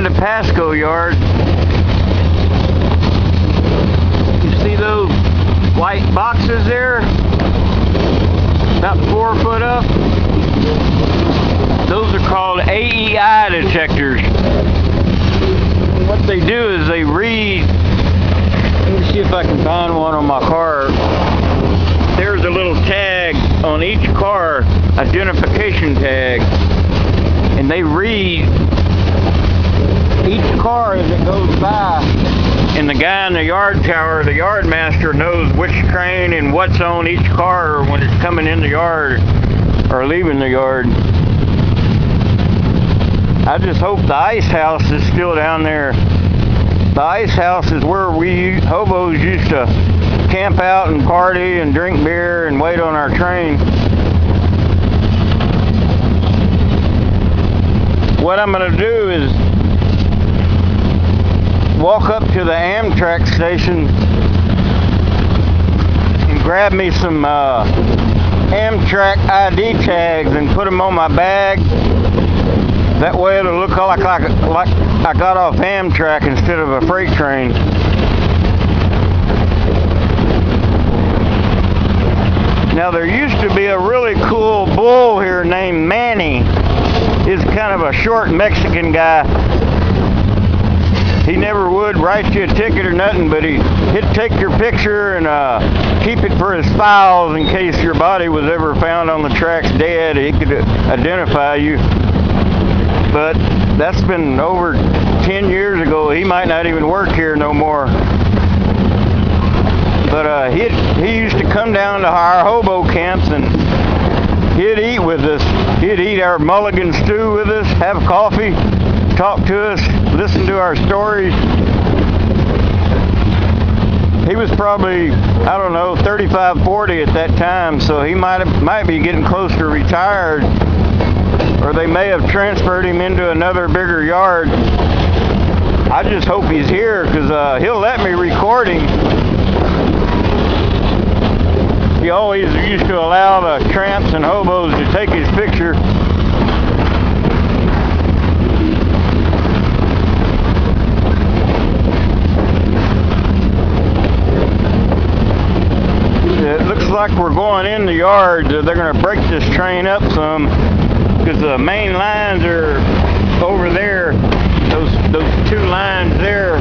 the Pasco yard. You see those white boxes there? About 4 foot up? Those are called AEI detectors. What they do is they read, let me see if I can find one on my car. There's a little tag on each car, identification tag, and they read each car as it goes by, and the guy in the yard tower, the yard master, knows which train and what's on each car when it's coming in the yard or leaving the yard. I just hope the ice house is still down there. The ice house is where we hobos used to camp out and party and drink beer and wait on our train. What I'm going to do is walk up to the Amtrak station and grab me some Amtrak ID tags and put them on my bag. That way it'll look like I got off Amtrak instead of a freight train. Now there used to be a really cool bull here named Manny. He's kind of a short Mexican guy. He never would write you a ticket or nothing, but he'd take your picture and keep it for his files in case your body was ever found on the tracks dead. He could identify you. But that's been over 10 years ago. He might not even work here no more. But he used to come down to our hobo camps and he'd eat with us. He'd eat our mulligan stew with us, have coffee, talk to us, listen to our stories. He was probably, I don't know, 35, 40 at that time, so he might be getting close to retired, or they may have transferred him into another bigger yard. I just hope he's here, because he'll let me record him. He always used to allow the tramps and hobos to take his picture. It looks like we're going in the yard. They're going to break this train up some because the main lines are over there. Those two lines there.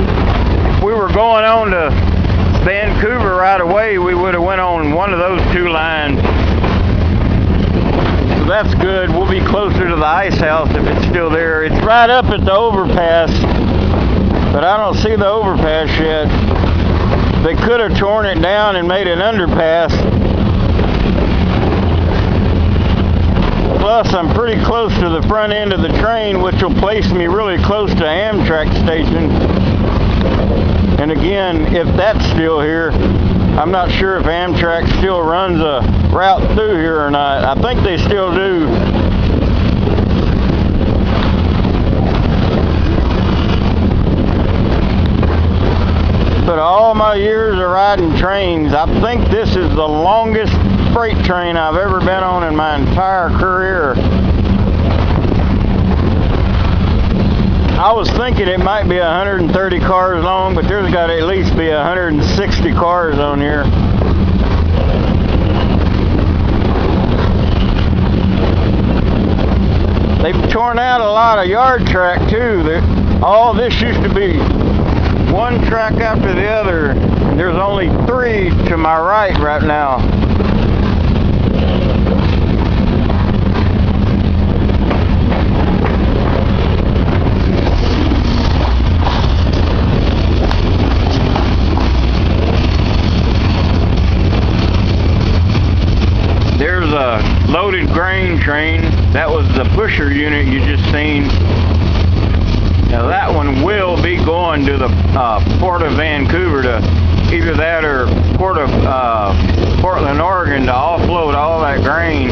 If we were going on to Vancouver right away, we would have went on one of those two lines. So that's good. We'll be closer to the ice house if it's still there. It's right up at the overpass, but I don't see the overpass yet. They could have torn it down and made an underpass. Plus, I'm pretty close to the front end of the train, which will place me really close to Amtrak station. And again, if that's still here, I'm not sure if Amtrak still runs a route through here or not. I think they still do. But all my years of riding trains, I think this is the longest freight train I've ever been on in my entire career. I was thinking it might be 130 cars long, but there's got to at least be 160 cars on here. They've torn out a lot of yard track too. All this used to be one track after the other. There's only 3 to my right now. There's a loaded grain train. That was the pusher unit you just seen. Now that one will be going to the Port of Vancouver, to either that or Port of Portland, Oregon, to offload all that grain.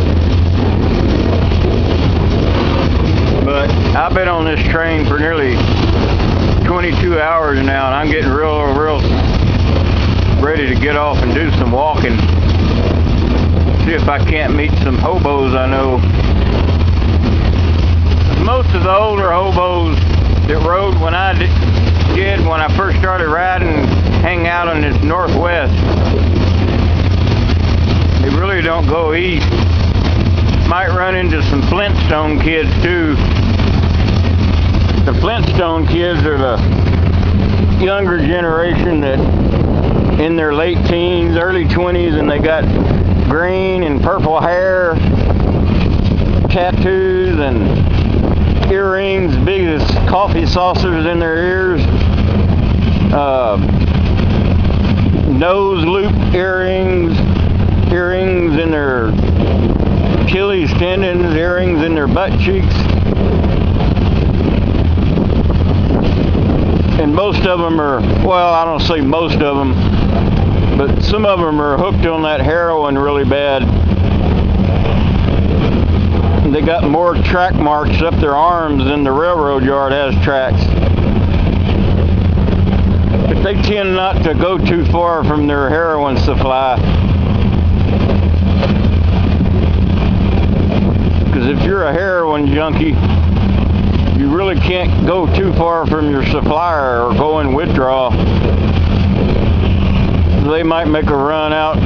But I've been on this train for nearly 22 hours now, and I'm getting real ready to get off and do some walking. See if I can't meet some hobos I know. Most of the older hobos that rode when I did when I first started riding, hang out in this northwest. They really don't go east. Might run into some Flintstone kids too. The Flintstone kids are the younger generation that in their late teens, early 20s, and they got green and purple hair, tattoos, and earrings big as coffee saucers in their ears, nose loop earrings in their Achilles tendons, earrings in their butt cheeks. And most of them are, well, I don't say most of them, but some of them are hooked on that heroin really bad. They got more track marks up their arms than the railroad yard has tracks. But they tend not to go too far from their heroin supply. Because if you're a heroin junkie, you really can't go too far from your supplier or go in withdrawal. They might make a run out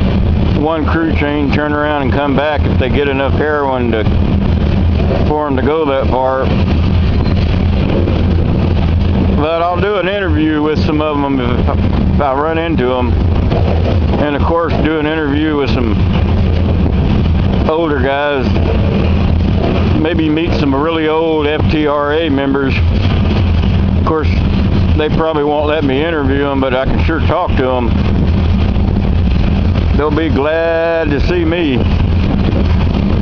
one crew chain, turn around and come back if they get enough heroin for them to go that far. But I'll do an interview with some of them if I run into them. And of course do an interview with some older guys. Maybe meet some really old FTRA members. Of course, they probably won't let me interview them, but I can sure talk to them. They'll be glad to see me.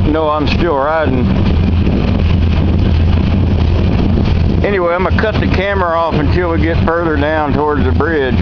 Know I'm still riding. Anyway, I'm going to cut the camera off until we get further down towards the bridge.